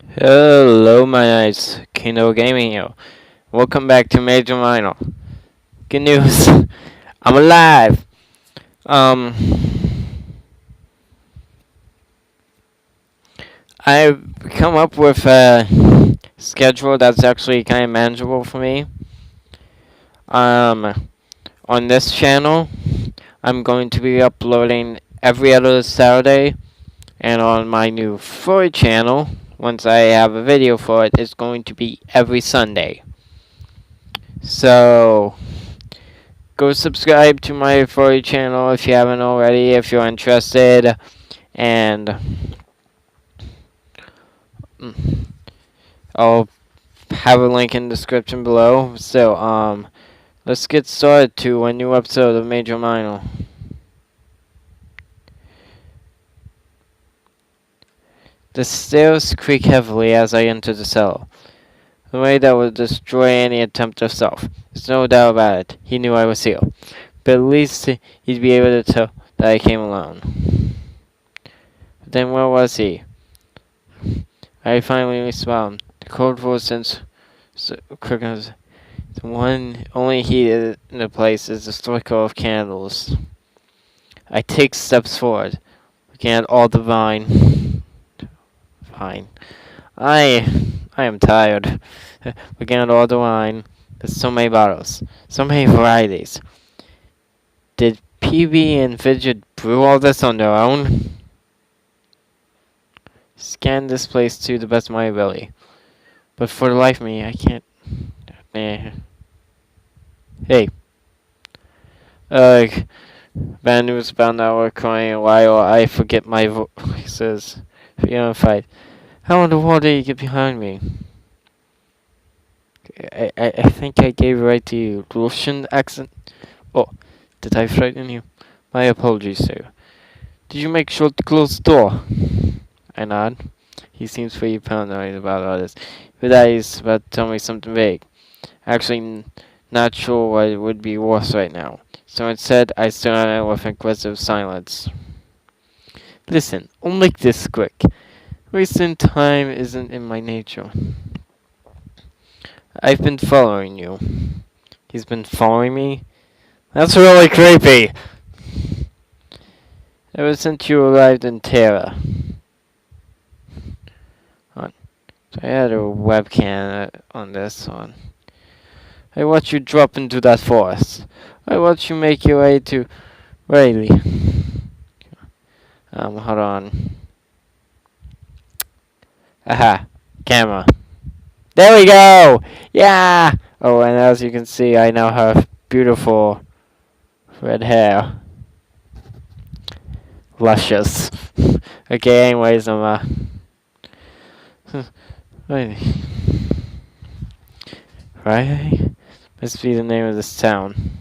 Hello, my nice Kino Gaming here. Welcome back to Major Minor. Good news, I'm alive. Um, I've come up with a schedule that's actually kind of manageable for me. On this channel, I'm going to be uploading every other Saturday, and on my new Furry channel, once I have a video for it, it's going to be every Sunday. So go subscribe to my furry channel if you haven't already, if you're interested. And I'll have a link in the description below. So, let's get started to a new episode of Major Minor. The stairs creak heavily as I enter the cell. The way that would destroy any attempt of self. There's no doubt about it. He knew I was here. But at least he'd be able to tell that I came alone. But then where was he? I finally respond. The cold voice since the one only heated in the place is the flicker of candles. I take steps forward, looking at all the vine. Fine. I am tired. Looking at all the wine. There's so many bottles. So many varieties. Did PB and Fidget brew all this on their own? Scan this place to the best of my ability. But for the life of me, I can't. Eh. Hey. Bad news about now we're crying a while. I forget my voices. If you don't fight. How in the world did you get behind me? I think I gave it right to you. Russian accent? Oh, did I frighten you? My apologies, sir. Did you make sure to close the door? I nod. He seems pretty paranoid about all this. But he's about to tell me something vague. Actually, not sure what would be worse right now. So instead, I stare at him with inquisitive silence. Listen, I'll make this quick. Wasting time isn't in my nature. I've been following you. He's been following me? That's really creepy! Ever since you arrived in Terra. So I had a webcam on this one. I watch you drop into that forest. I watch you make your way to Rayleigh. Hold on. Aha, camera. There we go! Yeah! Oh, and as you can see, I now have beautiful red hair. Luscious. Okay, anyways, Wait. Right? Must be the name of this town.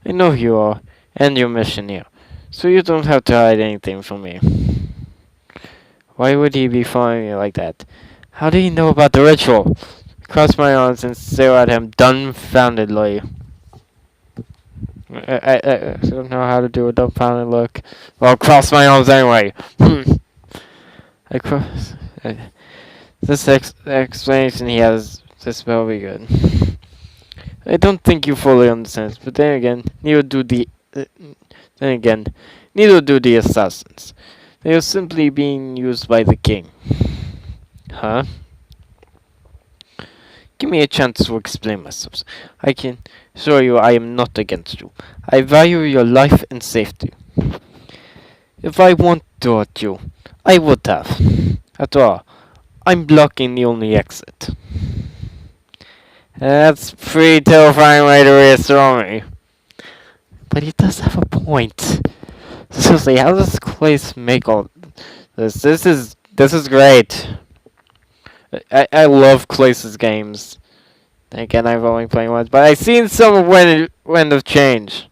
I know who you are, and your mission here, so you don't have to hide anything from me. Why would he be following me like that? How did he know about the ritual? I cross my arms and stare at him dumbfoundedly. I don't know how to do a dumbfounded look. Well, I'll cross my arms anyway. I cross. This explanation he has, this will be good. I don't think you fully understand, but then again, neither do the assassins. They are simply being used by the king. Huh? Give me a chance to explain myself. I can assure you I am not against you. I value your life and safety. If I wanted to hurt you, I would have. After all, I'm blocking the only exit. That's a pretty terrifying way to reassure me. But he does have a point. Seriously, how does this place make all this? This is great. I love Clace's games. Again, I've only played once, but I've seen some of Wind of Change.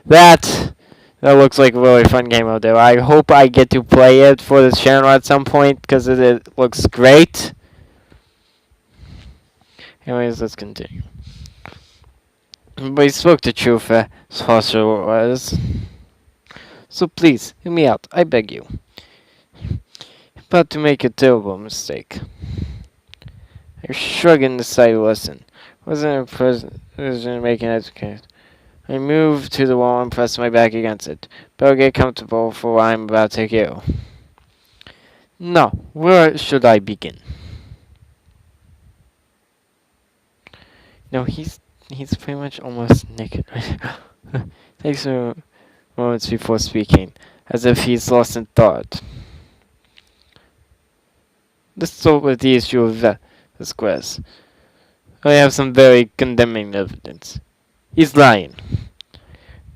That looks like a really fun game out there. I hope I get to play it for this channel at some point because it looks great. Anyways, let's continue. But he spoke the truth, Sorcerer was. So please, hear me out, I beg you. about to make a terrible mistake. I shrugged and decided to listen. Wasn't a president making education. I moved to the wall and pressed my back against it. Better get comfortable for what I'm about to do. Now, where should I begin? No, he's pretty much almost naked. Takes a moments before speaking, as if he's lost in thought. Let's start with the issue of Vasquez. I have some very condemning evidence. He's lying,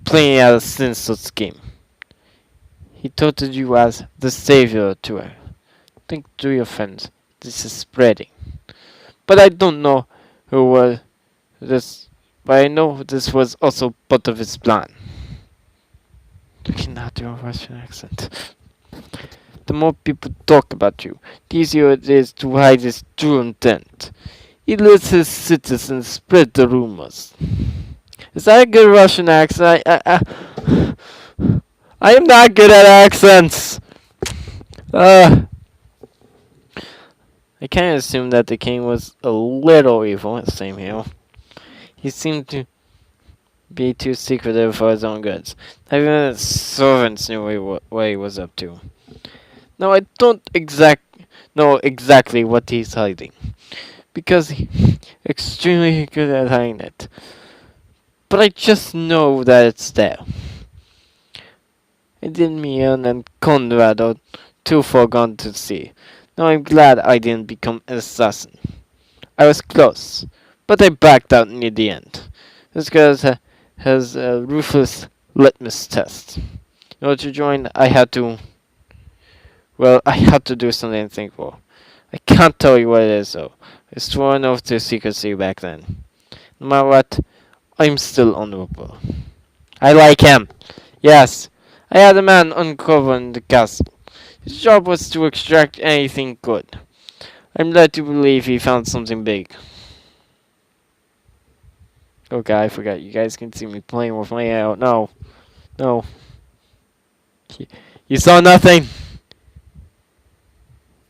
playing out a sinister scheme. He touted you as the savior to her. Think to your friends, this is spreading. But I don't know who was this, but I know this was also part of his plan. You cannot do a Russian accent. The more people talk about you, the easier it is to hide his true intent. He lets his citizens spread the rumors. Is that a good Russian accent? I am not good at accents. I kind of assumed that the king was a little evil. Same here. He seemed to be too secretive for his own goods. Even his servants knew what he was up to. Now I don't know exactly what he's hiding, because he's extremely good at hiding it. But I just know that it's there. I did Mian and Conrad are too far gone to see. Now I'm glad I didn't become an assassin. I was close, but I backed out near the end. This girl has a ruthless litmus test. In order to join, I had to do something unthinkable. I can't tell you what it is, though. I swore an oath to secrecy back then. No matter what, I'm still honorable. I like him. Yes, I had a man uncover in the castle. His job was to extract anything good. I'm led to believe he found something big. Okay, I forgot. You guys can see me playing with my hair. No. No. You saw nothing.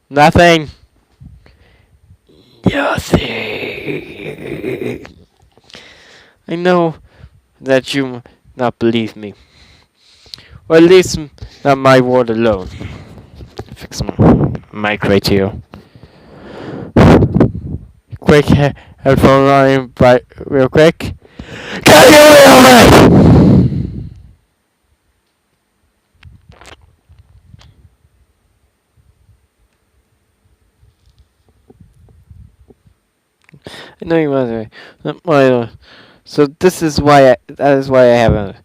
Nothing. Nothing. I know that you not believe me. Or at least not my word alone. Fix my mic right here. Quick headphone line, but real quick. Can you hear me? I know you want to. So that is why I haven't.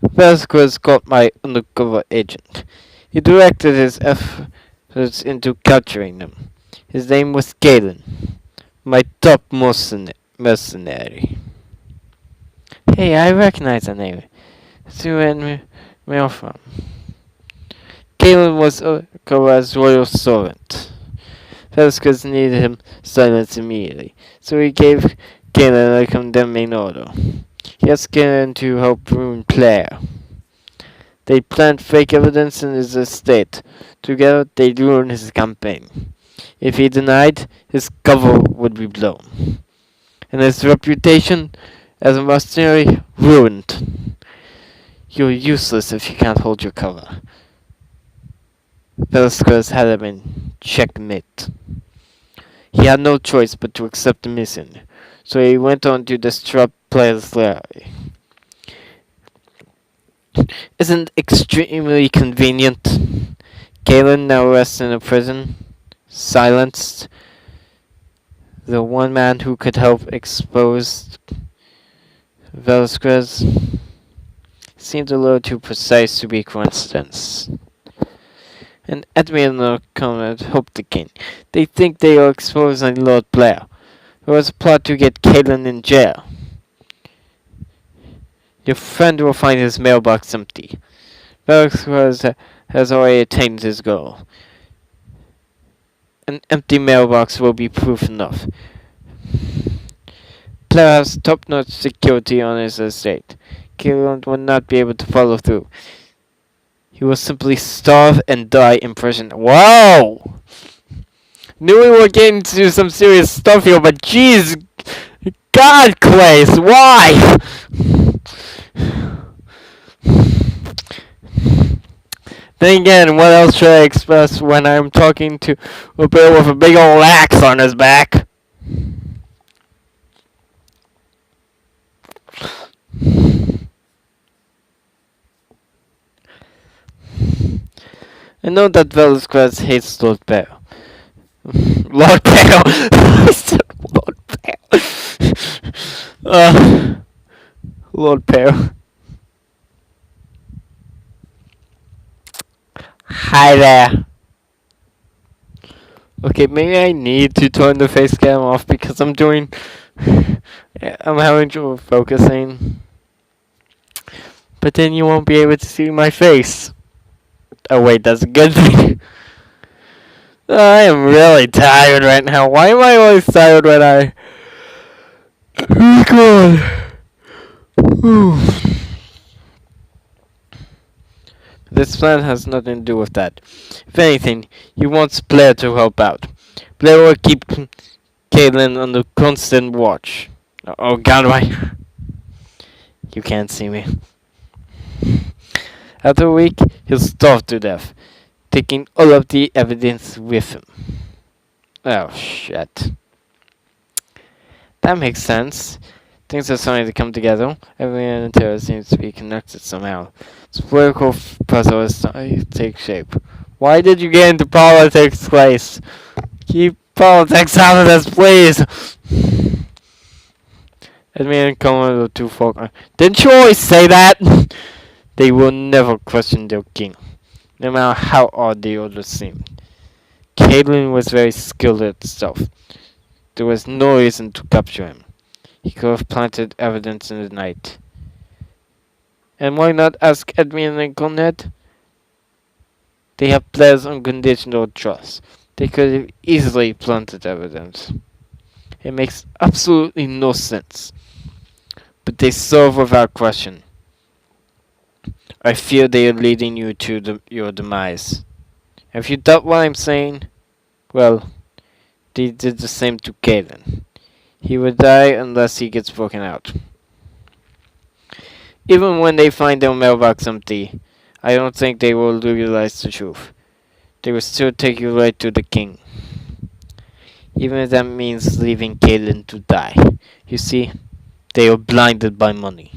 Vasquez caught my undercover agent. He directed his efforts into capturing them. His name was Galen, my top mercenary. Hey, I recognize that name. It's who I mail from. Galen was Kora's royal servant. Vasquez needed him silenced immediately, so he gave Galen a condemning order. He asked Galen to help ruin Claire. They planned fake evidence in his estate. Together, they'd ruin his campaign. If he denied, his cover would be blown, and his reputation as a mercenary ruined. You're useless if you can't hold your cover. Velasquez had him in checkmate. He had no choice but to accept the mission, so he went on to disrupt Claire's rally. Isn't extremely convenient? Galen now rests in a prison, silenced. The one man who could help expose Velasquez seemed a little too precise to be coincidence. And Admiral Conrad hoped the king. They think they are exposing Lord Blair. There was a plot to get Caitlin in jail. Your friend will find his mailbox empty. Velasquez has already attained his goal. An empty mailbox will be proof enough. Blair has top-notch security on his estate. Caitlin will not be able to follow through. He will simply starve and die in prison. Whoa! Knew we were getting into some serious stuff here, but jeez, God, Clays, why? Then again, what else should I express when I'm talking to a bear with a big old axe on his back? I know that Velasquez hates Lord Bear. Lord Bear! I said Lord Bear. Lord Bear. Hi there. Okay, maybe I need to turn the face cam off because I'm having trouble focusing. But then you won't be able to see my face. Oh wait, that's a good thing. I am really tired right now. Why am I always tired when I record? This plan has nothing to do with that. If anything, he wants Blair to help out. Blair will keep Caitlin under constant watch. Oh god, why? You can't see me. After a week, he'll starve to death, taking all of the evidence with him. Oh shit. That makes sense. Things are starting to come together. Everyone in terror seems to be connected somehow. This political puzzle is starting to take shape. Why did you get into politics, Clace? Keep politics out of this, please! Admin come a little too far. Didn't you always say that? They will never question their king, no matter how odd the others seemed. Caitlin was very skilled at stealth. There was no reason to capture him. He could have planted evidence in the night. And why not ask Edmund and Cornet? They have Blair's unconditional trust. They could have easily planted evidence. It makes absolutely no sense. But they serve without question. I fear they are leading you to your demise. If you doubt what I'm saying, well, they did the same to Caden. He would die unless he gets broken out. Even when they find their mailbox empty, I don't think they will realize the truth. They will still take you right to the king. Even if that means leaving Caden to die. You see, they are blinded by money.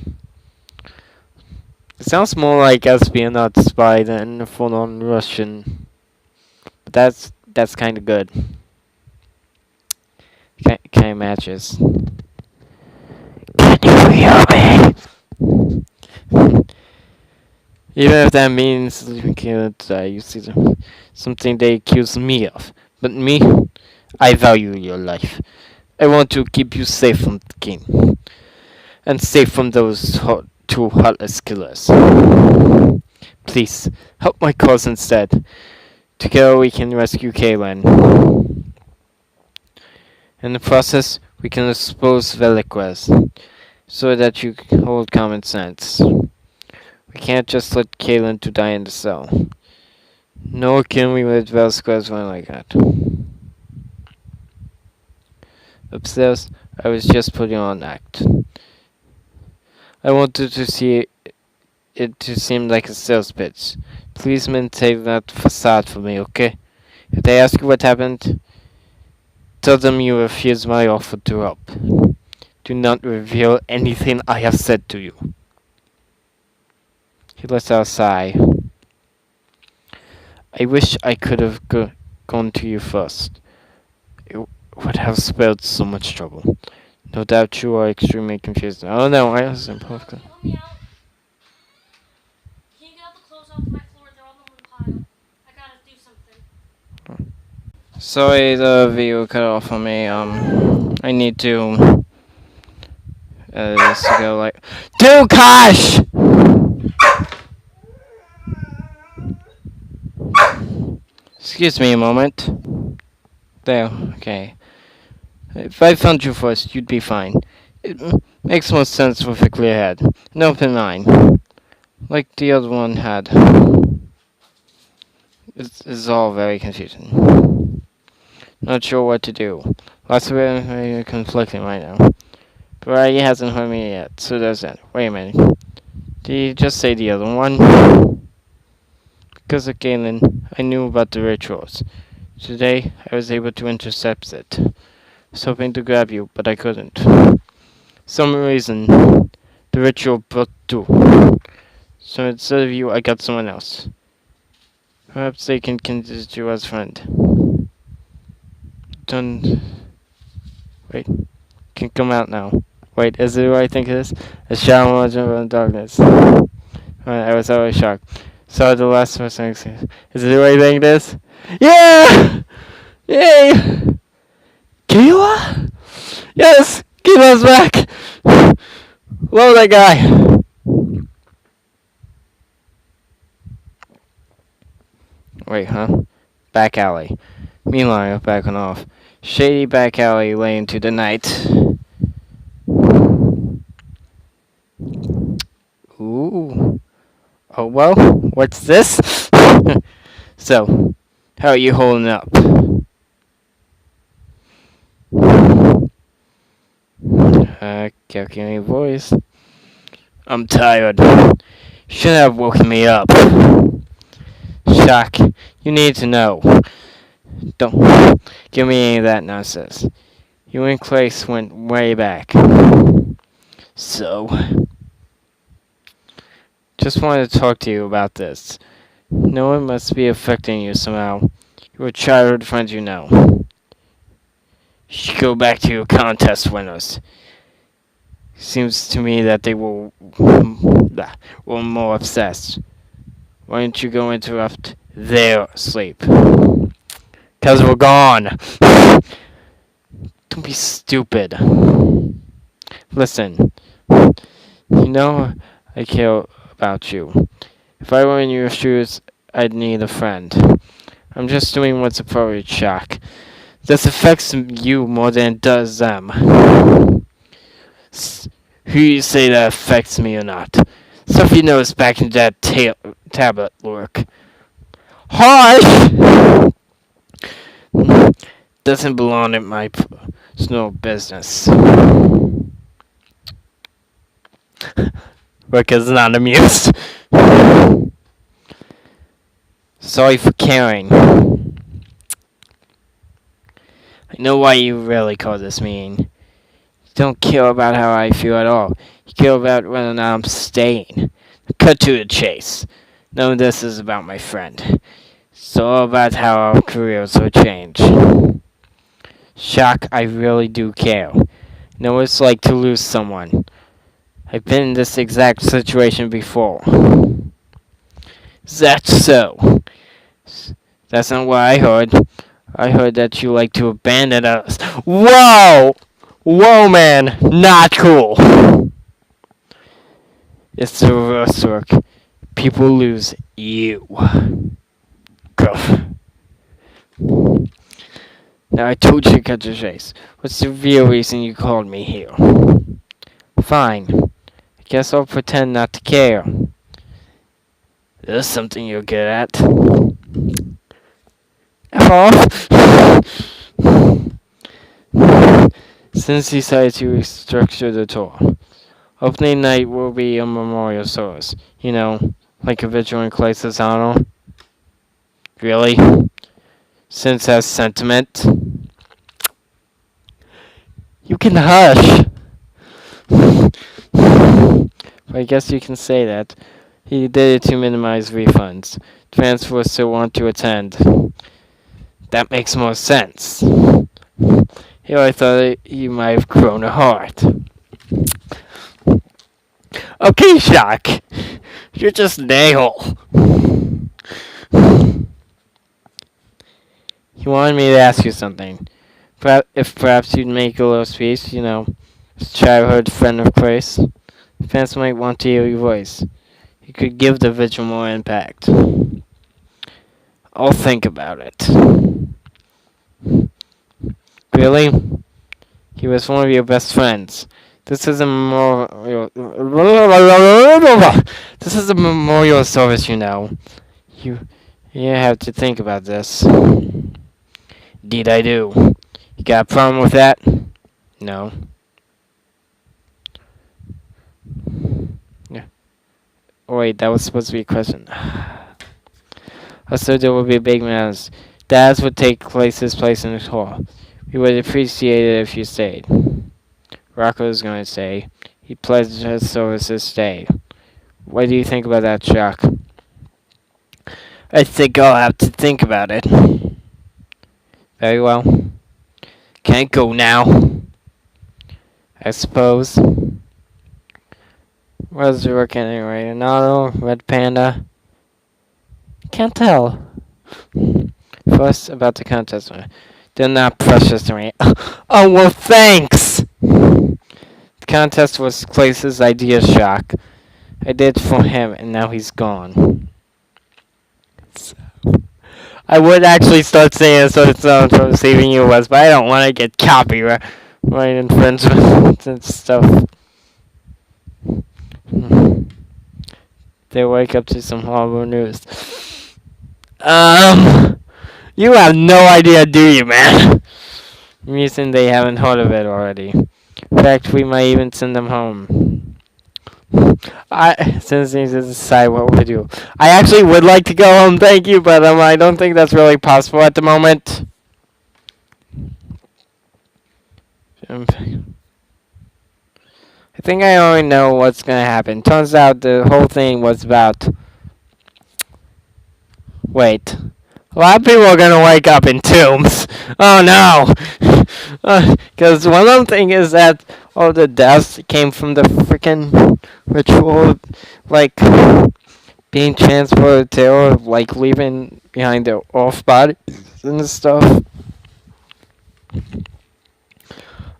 It sounds more like espionage spy than full-on Russian. But that's kind of good. Kind of matches. Can you hear me? Even if that means leaving Caleb to die, you see something they accuse me of. But me, I value your life. I want to keep you safe from the king. And safe from those two heartless killers. Please, help my cause instead. Together we can rescue Kaylin. In the process, we can expose Velasquez, so that you can hold common sense. We can't just let Kaylin to die in the cell. Nor can we let Velasquez run like that. Upstairs, I was just putting on an act. I wanted to see it to seem like a sales pitch. Please maintain that facade for me, okay? If they ask you what happened, tell them you refuse my offer to help. Do not reveal anything I have said to you. He lets out a sigh. I wish I could have gone to you first. It would have spared so much trouble. No doubt you are extremely confused. Oh no, I was imperfect. Can you get all the clothes off my floor? They're all in one pile. I gotta do something. Sorry, the video cut off on me. I need to this to go like Dukash! Excuse me a moment. There, okay. If I found you first, you'd be fine. It makes more sense with a clear head. An open mind. Like the other one had. It's all very confusing. Not sure what to do. Lots of it conflicting right now. But he hasn't hurt me yet, so there's that. Wait a minute. Did you just say the other one? Because of Galen, I knew about the rituals. Today, I was able to intercept it. I was hoping to grab you, but I couldn't. Some reason, the ritual broke through. So instead of you, I got someone else. Perhaps they can consider you as friend. Don't wait. Can come out now. Wait, is it what I think it is? A shadow emerged from the darkness. I was always shocked. Saw the last person. Is it what I think it is? Yeah! Yay! Kayla? Yes! Kayla's back! Love that guy! Wait, huh? Back alley. Meanwhile, back and off. Shady back alley lay into the night. Ooh. Oh well, what's this? So, how are you holding up? Calculating voice. I'm tired. Should have woken me up. Shock, you need to know. Don't give me any of that nonsense. You and Clace went way back. So, just wanted to talk to you about this. No one must be affecting you somehow. Your childhood friends you know. You should go back to your contest winners. Seems to me that they were more obsessed. Why don't you go interrupt their sleep? 'Cause we're gone. Don't be stupid. Listen, you know I care about you. If I were in your shoes, I'd need a friend. I'm just doing what's appropriate, Shock. This affects you more than it does them. Who you say that affects me or not? Stuff you know is back in that tablet work. Hush! Doesn't belong in my personal business. Rick is not amused. Sorry for caring. I know why you really call this mean. You don't care about how I feel at all. You care about whether or not I'm staying. Cut to the chase. No, this is about my friend. It's all about how our careers will change. Shock, I really do care. I know what it's like to lose someone. I've been in this exact situation before. Is that so? That's not what I heard. I heard that you like to abandon us. Whoa! Whoa, man! Not cool! It's the reverse work. People lose you. Go. Now I told you to cut your chase. What's the real reason you called me here? Fine. I guess I'll pretend not to care. There's something you're good at. F off! Since he decided to restructure the tour, opening night will be a memorial service. You know, like a vigil in Clace's honor. Really? Since that's sentiment? You can hush! I guess you can say that. He did it to minimize refunds. Fans will still want to attend. That makes more sense. Here I thought you might have grown a heart. Okay, Shock. You're just an a-hole. He wanted me to ask you something. If perhaps you'd make a little speech, you know, as childhood friend of Grace. Fans might want to hear your voice. You could give the vigil more impact. I'll think about it. Really? He was one of your best friends. This is a memorial. This is a memorial service, you know. You have to think about this. Indeed, I do. You got a problem with that? No. Yeah. Oh, wait, that was supposed to be a question. Also, there will be big mountains. Daz would take his place in the hall. We would appreciate it if you stayed. Rocco was going to stay. He pledged his services to stay. What do you think about that, Chuck? I think I'll have to think about it. Very well. Can't go now, I suppose. Where's the work anyway? An auto, red panda? Can't tell. First, about the contest. They're not precious to me. Oh, well, thanks! The contest was Clace's idea, Shock. I did for him, and now he's gone. I would actually start saying so it sounds from saving you was, but I don't want to get copyright infringement and stuff. They wake up to some horrible news. You have no idea, do you, man? I'm guessing they haven't heard of it already. In fact, we might even send them home. Since these is decide what we do. I actually would like to go home, thank you, but I don't think that's really possible at the moment. I think I already know what's gonna happen. Turns out the whole thing was about. Wait. A lot of people are gonna wake up in tombs. Oh no! Because one of the things is that all the deaths came from the freaking ritual, like being transported to, or like leaving behind their off bodies and stuff.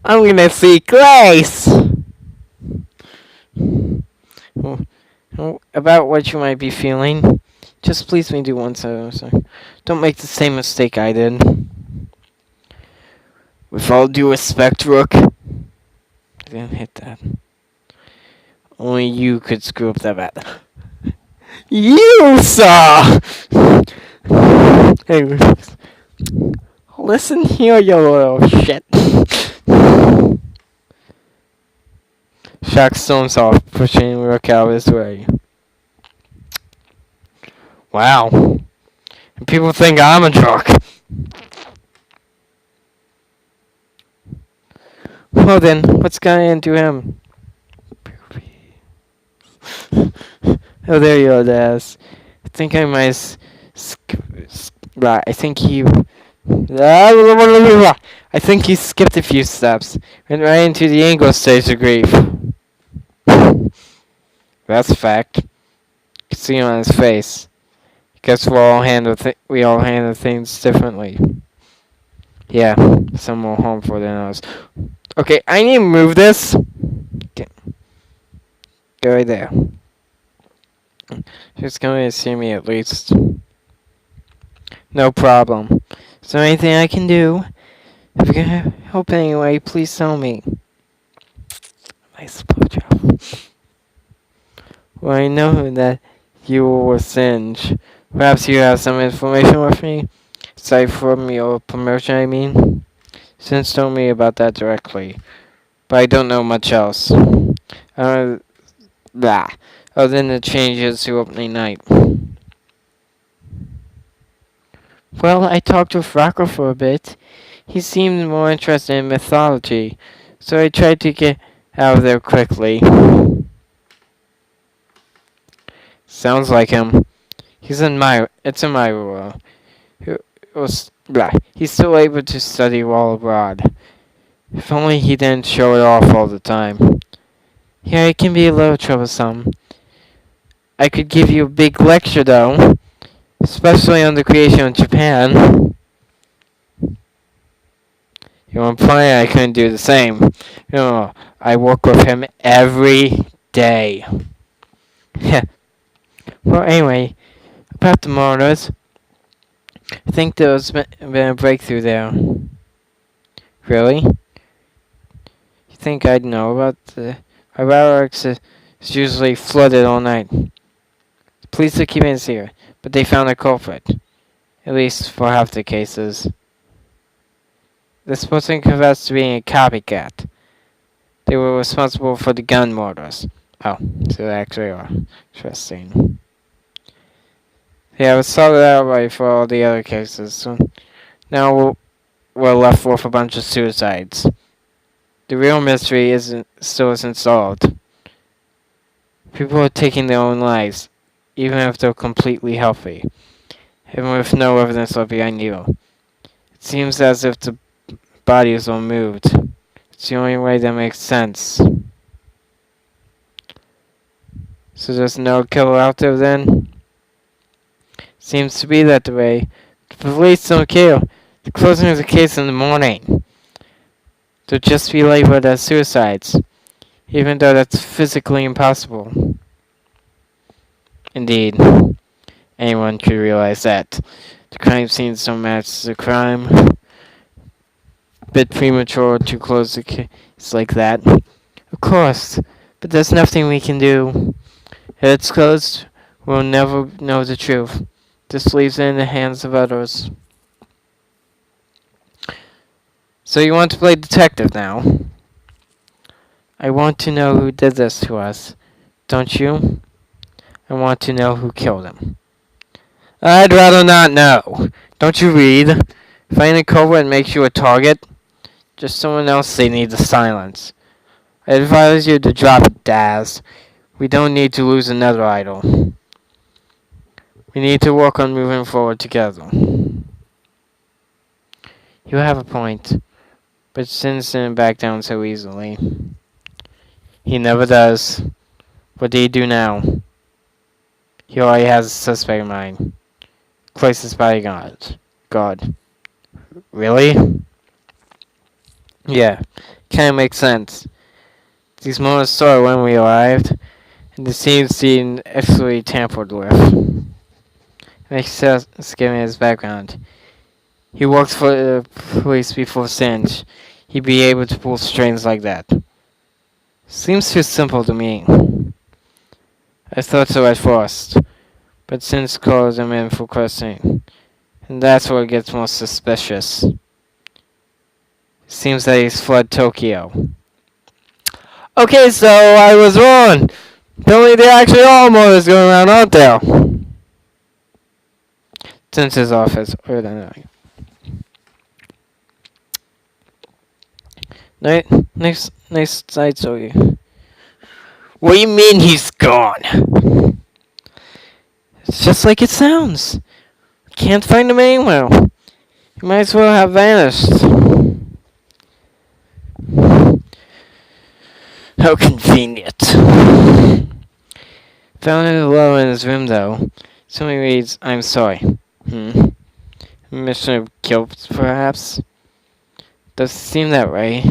I'm gonna see Grace! About what you might be feeling. Just please me do one so. Don't make the same mistake I did. With all due respect, Rook. I didn't hit that. Only you could screw up that bad. You saw! Hey, listen here, you little shit. Shock storms off, pushing Rook out of his way. Wow. And people think I'm a jerk. Well then, what's gonna do him? Oh, there you are, Daz. I think I might right, I think he skipped a few steps. Went right into the angle stage of grief. That's a fact. You can see it on his face. Guess we all handle things differently. Yeah, some more harmful than others. Okay, I need to move this. Okay. Go right there. She's coming to see me at least. No problem. Is there anything I can do? If you can help anyway, please tell me. Nice blowjob. Well, I know that you were Singe. Perhaps you have some information with me? Aside from your promotion, I mean? Singe told me about that directly. But I don't know much else. Other than the changes to opening night. Well, I talked with Rocco for a bit. He seemed more interested in mythology, so I tried to get out of there quickly. Sounds like him. It's in my world. He's still able to study while abroad. If only he didn't show it off all the time. Yeah, it can be a little troublesome. I could give you a big lecture, though. Especially on the creation of Japan. You know, implying I couldn't do the same. You know, I work with him every day. Well, anyway, about the murders. I think there's been a breakthrough there. Really? You think I'd know about the... Our barracks is usually flooded all night. The police are keeping us here, but they found a culprit. at least for half the cases. This person confessed to being a copycat. They were responsible for the gun murders. Oh, so they actually are. Interesting. Yeah, we saw that right for all the other cases. So now we're left with a bunch of suicides. The real mystery still isn't solved. People are taking their own lives, even if they're completely healthy, even with no evidence of behind you. It seems as if the bodies were moved. It's the only way that makes sense. So there's no killer out there then? Seems to be that the way. The police don't care. The closing of the case in the morning. They'll just be labeled as suicides, even though that's physically impossible. Indeed, anyone could realize that. The crime scenes don't match the crime. Bit premature to close the case like that. Of course, but there's nothing we can do. If it's closed, we'll never know the truth. This leaves it in the hands of others. So you want to play detective now? I want to know who did this to us. Don't you? I want to know who killed him. I'd rather not know. Don't you read? Finding a culprit makes you a target. Just someone else they need to silence. I advise you to drop it, Daz. We don't need to lose another idol. We need to work on moving forward together. You have a point, but Sin didn't back down so easily. He never does. What do you do now? He already has a suspect in mind. Closest bodyguard. God. Really? Yeah. Kinda makes sense. These moments started when we arrived, and the scene seemed actually tampered with. Makes sense given his background. He worked for the police before Singe. He'd be able to pull strings like that. Seems too simple to me. I thought so at first, but Singe called him in for questioning, and that's where it gets more suspicious. Seems that he's fled Tokyo. Okay, so I was wrong. Apparently there actually are murders going around, aren't there? Singe's office. Nice side story. What do you mean he's gone? It's just like it sounds. Can't find him anywhere. He might as well have vanished. How convenient. Found it alone in his room though. Somebody reads, I'm sorry. Mission of guilt, perhaps? Does seem that way.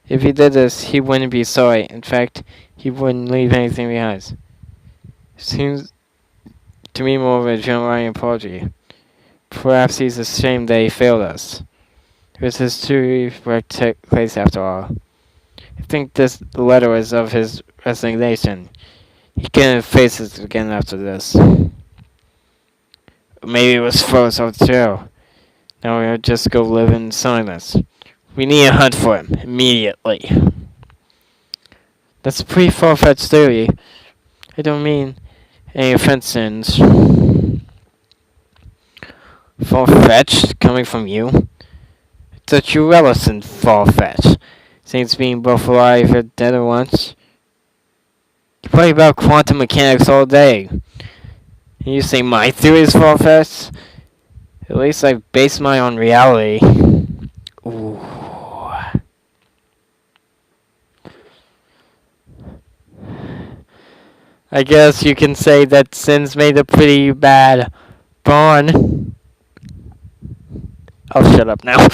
If he did this, he wouldn't be sorry. In fact, he wouldn't leave anything behind. Seems to me more of a genuine apology. Perhaps he's ashamed that he failed us. It was his true place after all. I think this letter is of his resignation. He can't face it again after this. Maybe it was forced of the jail. Now we'll just go live in silence. We need to hunt for him immediately. That's a pretty far-fetched theory. I don't mean any offense. Far-fetched? Coming from you? I thought you relished in far-fetched. Saints being both alive and dead at once. You play about quantum mechanics all day. And you say my theory is far-fetched? At least I base mine on reality. Ooh. I guess you can say that Sin's made a pretty bad bond. I'll shut up now.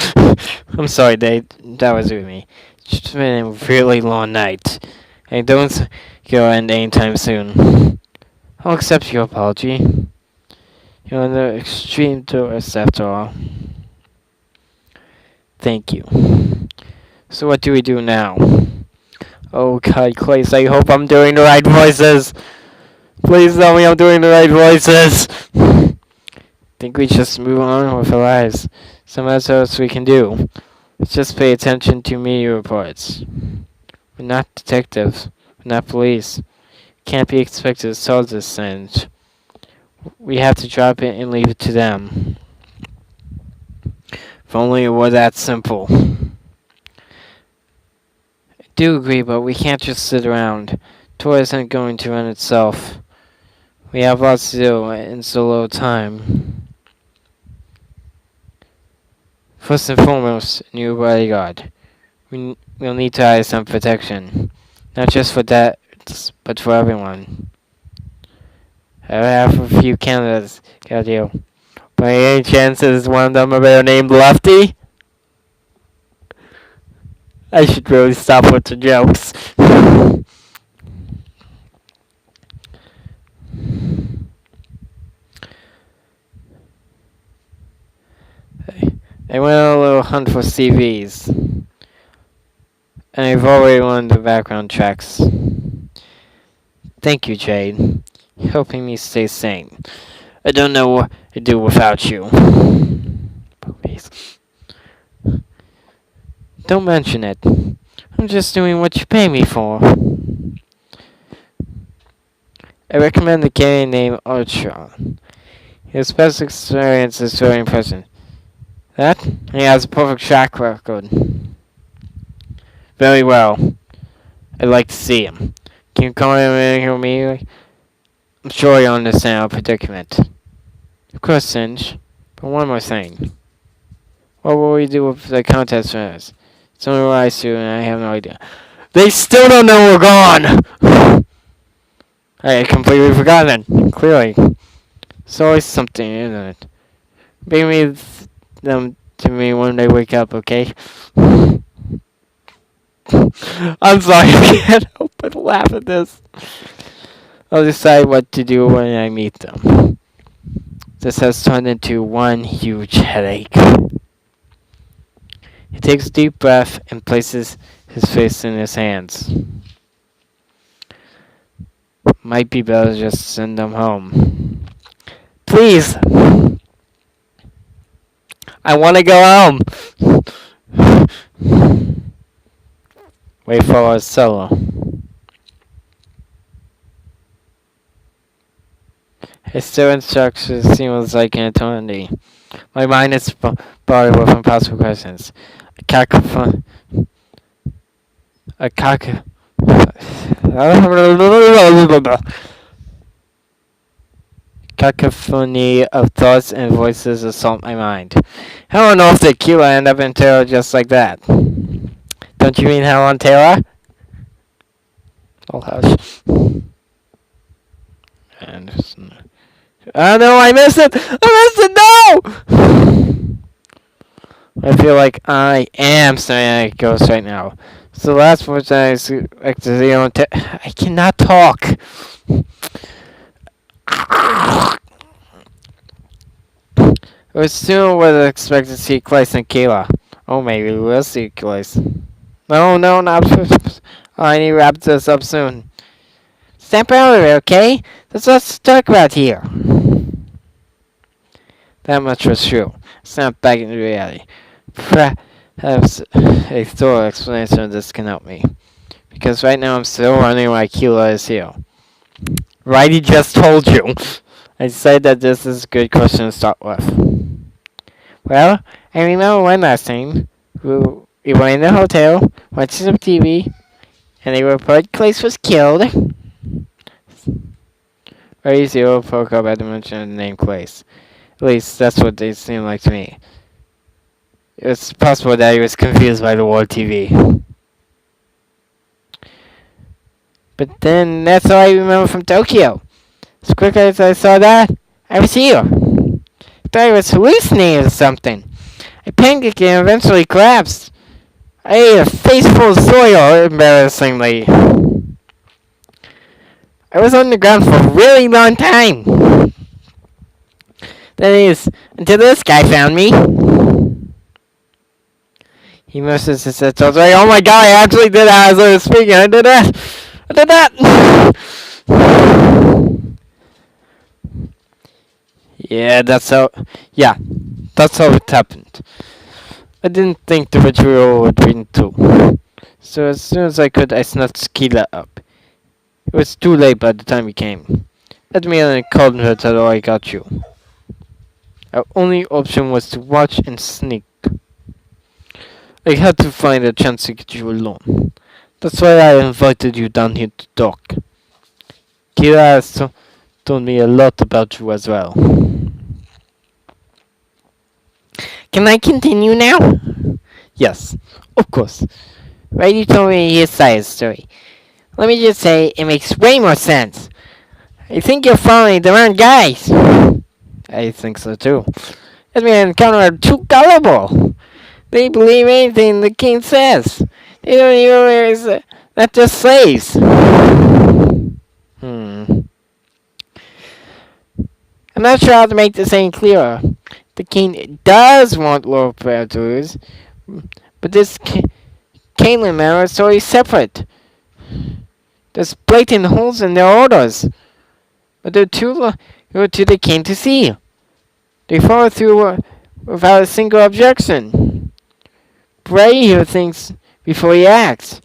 I'm sorry, Dave. That was with me. It's just been a really long night. I don't go end anytime soon. I'll accept your apology. You're under extreme duress after all. Thank you. So what do we do now? Oh God, please, I hope I'm doing the right voices. Please tell me I'm doing the right voices. Think we just move on with our lives. Some else we can do. Let's just pay attention to media reports. We're not detectives. We're not police. Can't be expected to solve this thing. We have to drop it and leave it to them. If only it were that simple. I do agree, but we can't just sit around. Tour isn't going to run itself. We have lots to do in so little time. First and foremost, new bodyguard. We'll need to hire some protection. Not just for that, but for everyone. I have a few candidates, got you. By any chance is one of them a bear named Lefty? I should really stop with the jokes. I went on a little hunt for CVs. And I've already run the background checks. Thank you, Jade. Helping me stay sane. I don't know what I'd do without you. Please. Don't mention it. I'm just doing what you pay me for. I recommend the guy named Archon. His best experience is very impressive. That? He has a perfect track record. Very well. I'd like to see him. Can you come in here immediately? I'm sure you understand our predicament. Of course, Singe. But one more thing. What will we do with the contest winners? It's only what I do, and I have no idea. They still don't know we're gone! I completely forgotten it. Clearly. There's always something, isn't it? Bring them to me when they wake up, okay? I'm sorry, I can't help but laugh at this. I'll decide what to do when I meet them. This has turned into one huge headache. He takes a deep breath and places his face in his hands. Might be better to just send them home. Please! I want to go home! Wait for our solo. His still instructions seems like an eternity. My mind is bothered with impossible questions. A cacophony. A cacophony of thoughts and voices assault my mind. I don't know if the Q end up in Taylor just like that. Don't you mean Helen Taylor? Oh, hush. Anderson. Oh no, I missed it! I missed it! No! I feel like I am staring at a ghost right now. So the last words I expect to see on I cannot talk. I was soon would expect to see Clayce and Kayla. Oh, maybe we'll see Clayce. No, not. I need to wrap this up soon. Step out of it, okay? That's what's to talk about here. That much was true. Snap back into reality. Perhaps a thorough explanation of this can help me. Because right now I'm still wondering why Keela is here. Righty just told you. I decided that this is a good question to start with. Well, I remember one last time. We were in the hotel, watching some TV, and they report Clayce was killed. Very easy to poke up at the mention of the name Clayce. At least that's what they seem like to me. It's possible that he was confused by the world TV. But then that's all I remember from Tokyo. As quick as I saw that, I was here. I thought I was hallucinating or something. I panicked and eventually collapsed. I ate a face full of soil, embarrassingly. I was on the ground for a really long time. That is, until this guy found me. He must have said something like, oh my god, I actually did that as I was speaking. I did that. Yeah, that's how. Yeah, that's how it happened. I didn't think the ritual would be too. So as soon as I could, I snatched Keela up. It was too late by the time he came. Let me in and called her till I got you. Our only option was to watch and sneak. I had to find a chance to get you alone. That's why I invited you down here to talk. Kira has told me a lot about you as well. Can I continue now? Yes, of course. Right, you told me his side of the story. Let me just say, it makes way more sense. I think you're following the wrong guys. I think so too. That man are too gullible. They believe anything the king says. They don't even realize that they're slaves. Hmm. I'm not sure how to make this any clearer. The king does want lower priorities, but this Caitlin matter is totally separate. There's blatant holes in their orders, but they're too low to the king to see. They follow through without a single objection. Bray here thinks before he acts.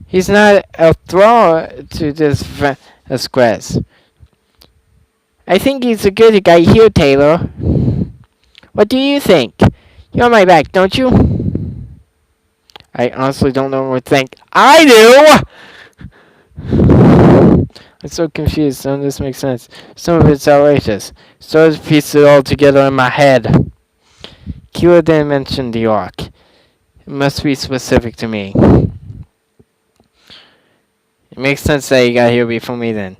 He's not a thrall to this Vasquez. I think he's a good guy here, Taylor. What do you think? You're on my back, don't you? I honestly don't know what to think. I do! I'm so confused. Some of this makes sense. Some of it's outrageous. So to piece it all together in my head. Kira didn't mention the arc. It must be specific to me. It makes sense that he got here before me then.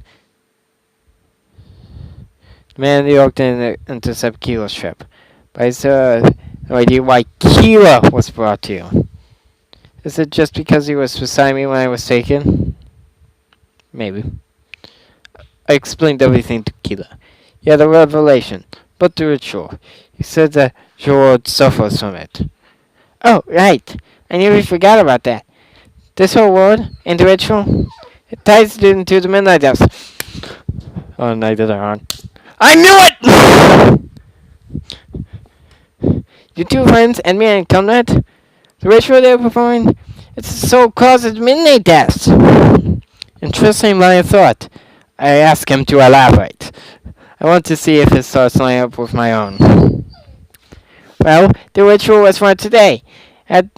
The man in the arc didn't intercept Kila's trip. But I still have no idea why Kila was brought to you. Is it just because he was beside me when I was taken? Maybe. I explained everything to Kila. He had a revelation, but the ritual. He said that your world suffers from it. Oh, right. I nearly forgot about that. This whole world and the ritual, it ties into the Midnight House. Oh, neither are on. I knew it! Your two friends and me and Conrad, the ritual they're performing, it's the so-called Midnight Deaths. Interesting line of thought. I asked him to elaborate. I want to see if his thoughts line up with my own. Well, the ritual was for today. Had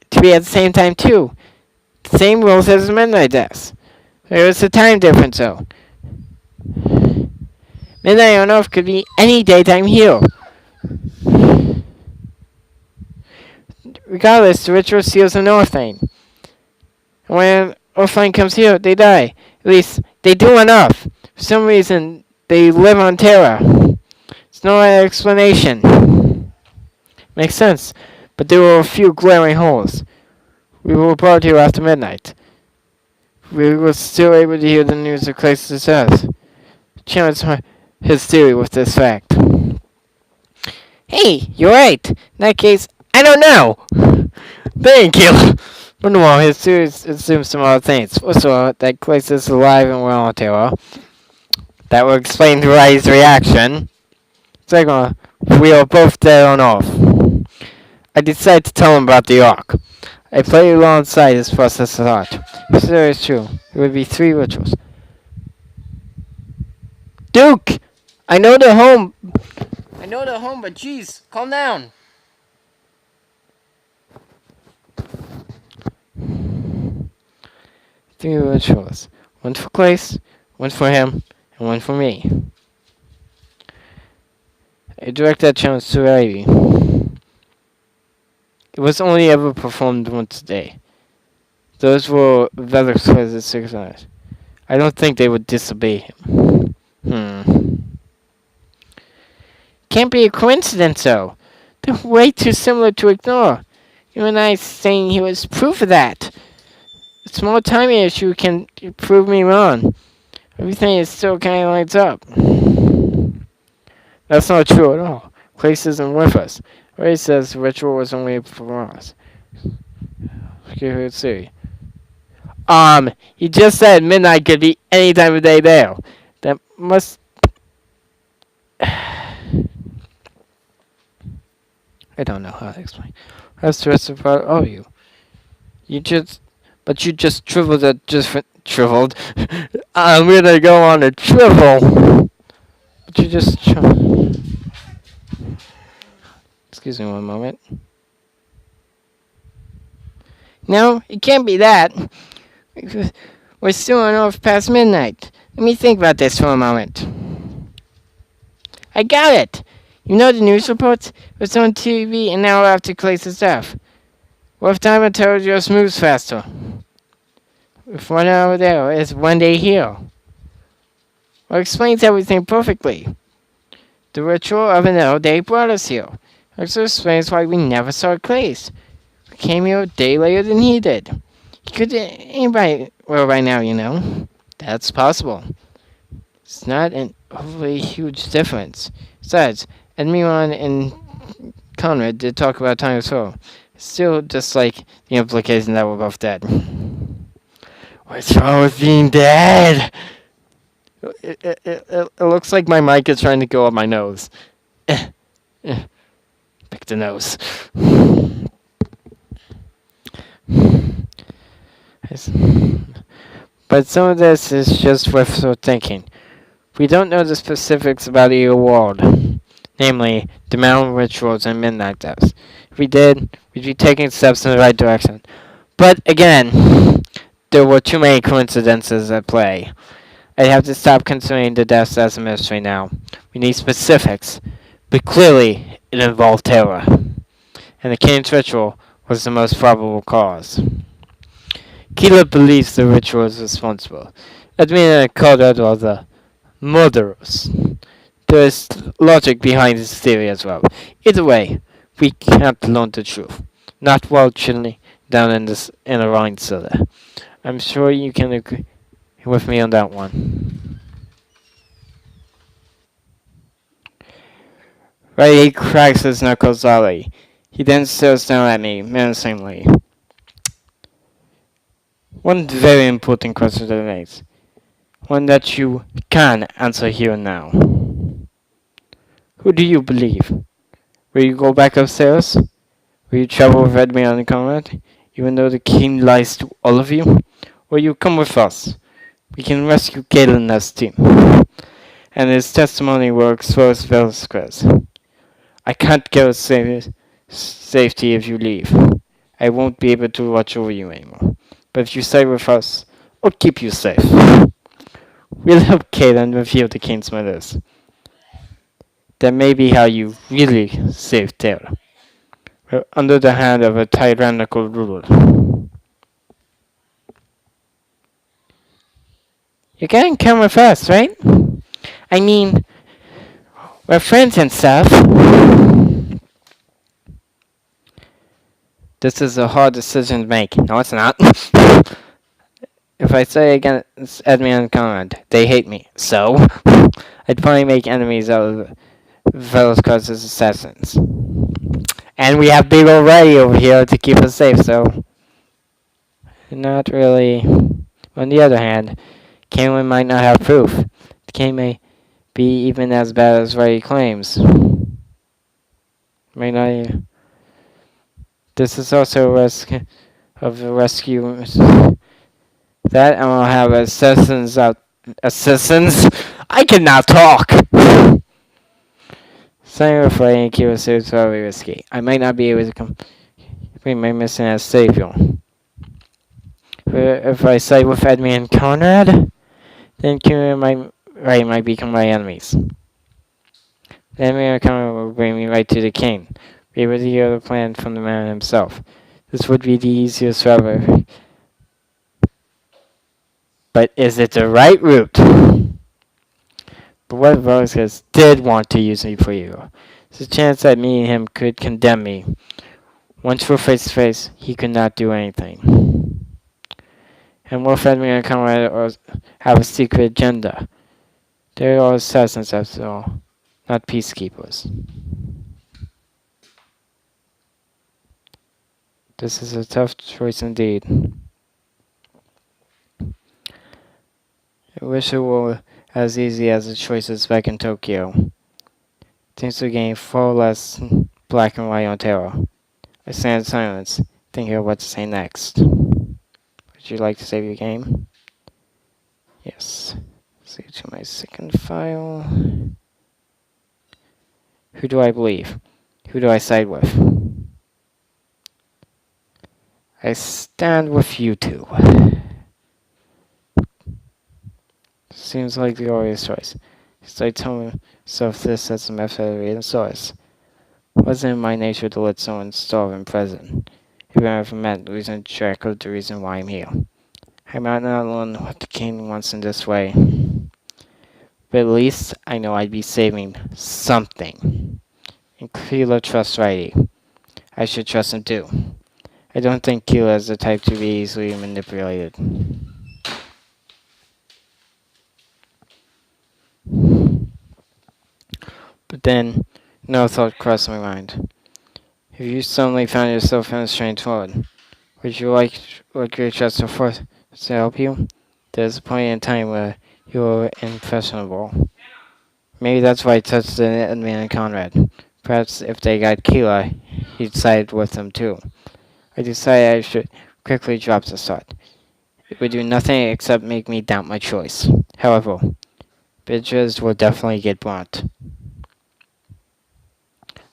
to be at the same time, too. The same rules as the Midnight Deaths. There was a time difference, though. Midnight on Earth could be any daytime here. Regardless, the ritual seals an Earthlane. And when an Earthling comes here, they die. At least, they do enough. For some reason, they live on Terra. There's no other explanation. Makes sense, but there were a few glaring holes. We were brought here after midnight. We were still able to hear the news of Clay's death. Challenge his theory with this fact. Hey, you're right. In that case, I don't know. Thank you. But no, his theory assumes some other things. First of all, that Clay is alive and well on Terra. That will explain Ray's reaction. Second, we are both dead on Earth. I decided to tell him about the Ark. I played alongside his process of thought. If that is true, it would be 3 rituals. Duke! I know the home, but jeez, calm down. 3 rituals. One for Clace, one for him, and one for me. I direct that challenge to Ivy. It was only ever performed once a day. Those were Velasquez's 6 hours. I don't think they would disobey him. Can't be a coincidence, though. They're way too similar to ignore. You and I saying he was proof of that. A small timing issue can prove me wrong. Everything is still kind of lines up. That's not true at all. Clace isn't with us. Ray says the ritual was only for us. Let's see. He just said midnight could be any time of day there. That must I don't know how to explain. How's the rest of part? Oh, you just, but you just triveled a different triveled. I'm gonna go on a trivel. But you just. Excuse me one moment. No, it can't be that. We're still on off past midnight. Let me think about this for a moment. I got it. You know the news reports? It was on TV an hour after Clay's death. What if time and just moves faster? If 1 hour there is 1 day here. Well, explains everything perfectly. The ritual of another day brought us here. Also explains why we never saw Clays. We came here a day later than he did. He could anybody well right now, you know. That's possible. It's not an overly huge difference. Besides, Edmiron and Conrad did talk about time as well. It's still just like the implication that we're both dead. What's wrong with being dead? It looks like my mic is trying to go up my nose. Pick the nose. But some of this is just wishful thinking. We don't know the specifics about the award, namely the mountain rituals and midnight deaths. If we did, we'd be taking steps in the right direction. But again, there were too many coincidences at play. I'd have to stop considering the deaths as a mystery now. We need specifics, but clearly it involved terror, and the King's ritual was the most probable cause. Keela believes the ritual is responsible. Edwina and Conrad are the murderers. There is logic behind this theory as well. Either way, we can't learn the truth. Not while chilling down in a wine cellar. I'm sure you can agree with me on that one. Right, he cracks his knuckles loudly. He then stares down at me menacingly. One very important question remains. One that you can answer here and now. Who do you believe? Will you go back upstairs? Will you travel with Edmund and Conrad, even though the king lies to all of you? Will you come with us? We can rescue Galen as team, and his testimony will expose Velasquez. I can't guarantee safety if you leave. I won't be able to watch over you anymore. But if you stay with us, I'll keep you safe. We'll help Galen reveal the king's murders. That may be how you really save Terra. We're under the hand of a tyrannical ruler. You can't come with us, right? I mean, we're friends and stuff. This is a hard decision to make. No, it's not. If I say against Edmund and Conrad, they hate me. So, I'd probably make enemies out of Velasquez's assassins. And we have Big Ol' Ray over here to keep us safe, so... Not really. On the other hand, Caitlin might not have proof. The king may be even as bad as Ray claims. May not... This is also a risk of the rescue. That and I'll have assassins out. Assassins? I cannot talk! Signing with Ray and Kira is very risky. I might not be able to complete my mission as savior. If I side with Edmund and Conrad, then Kira and Ray might become my enemies. Edmund and Conrad will bring me right to the king. Be able to hear the plan from the man himself. This would be the easiest route ever. But is it the right route? But what if Velasquez did want to use me for you? There's a chance that me and him could condemn me. Once we're face to face, he could not do anything. And Wolf Edmund and Conrad have a secret agenda. They are assassins after all, not peacekeepers. This is a tough choice indeed. I wish it were as easy as the choices back in Tokyo. Things are getting far less black and white on terror. I stand in silence, thinking of what to say next. Would you like to save your game? Yes. Save to my second file. Who do I believe? Who do I side with? I stand with you two. Seems like the obvious choice. So I tell myself this as a method of reading source. Wasn't in my nature to let someone starve in prison, even if it meant losing track of the reason why I'm here. I might not learn what the king wants in this way, but at least I know I'd be saving something. And Keela trusts Righty. I should trust him too. I don't think Keela is the type to be easily manipulated. But then, no thought crossed my mind. If you suddenly found yourself in a strange world, would you like your trust to force to help you? There's a point in time where you're impressionable. Maybe that's why I touched the man and Conrad. Perhaps if they got Keela, he'd side with them too. I decided I should quickly drop the thought. It would do nothing except make me doubt my choice. However, bridges will definitely get burnt.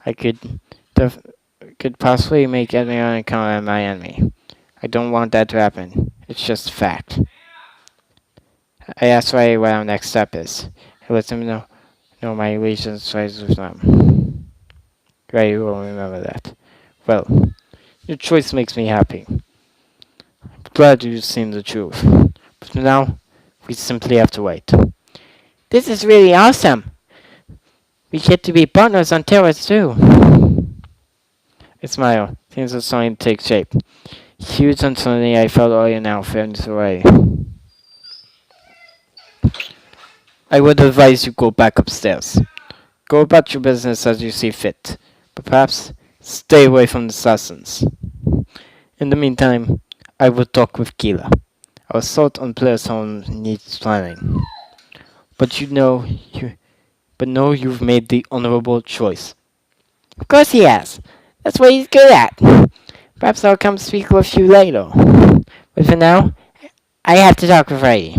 I could possibly make everyone and Conrad my enemy. I don't want that to happen. It's just a fact. I asked Ray what our next step is. I let him know my allegiance lies with them. Ray will remember that. Well, your choice makes me happy. Glad you've seen the truth. But now, we simply have to wait. This is really awesome. We get to be partners on terrorists too. I smile. Things are starting to take shape. Huge uncertainty I felt earlier now fades away. I would advise you go back upstairs. Go about your business as you see fit. But perhaps stay away from the assassins. In the meantime, I will talk with Gila. Our assault on Player's home needs planning. But know you've made the honorable choice. Of course he has. That's what he's good at. Perhaps I'll come speak with you later. But for now, I have to talk with Ray.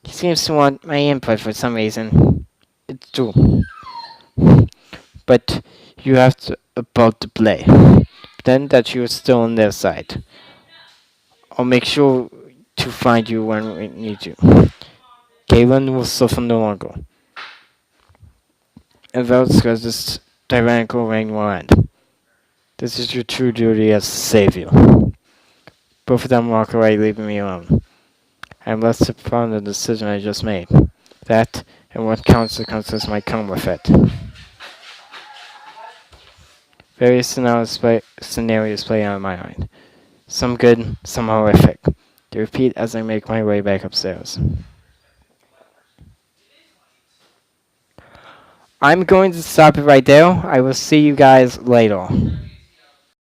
He seems to want my input for some reason. It's true. But you have to about to play. Pretend that you're still on their side. I'll make sure to find you when we need you. Galen will suffer no longer. And Valscar's this tyrannical reign will end. This is your true duty as a savior. Both of them walk away, leaving me alone. I am left to ponder the decision I just made. That, and what consequences might come with it. Various scenarios play out in my mind. Some good, some horrific. They repeat as I make my way back upstairs. I'm going to stop it right there. I will see you guys later.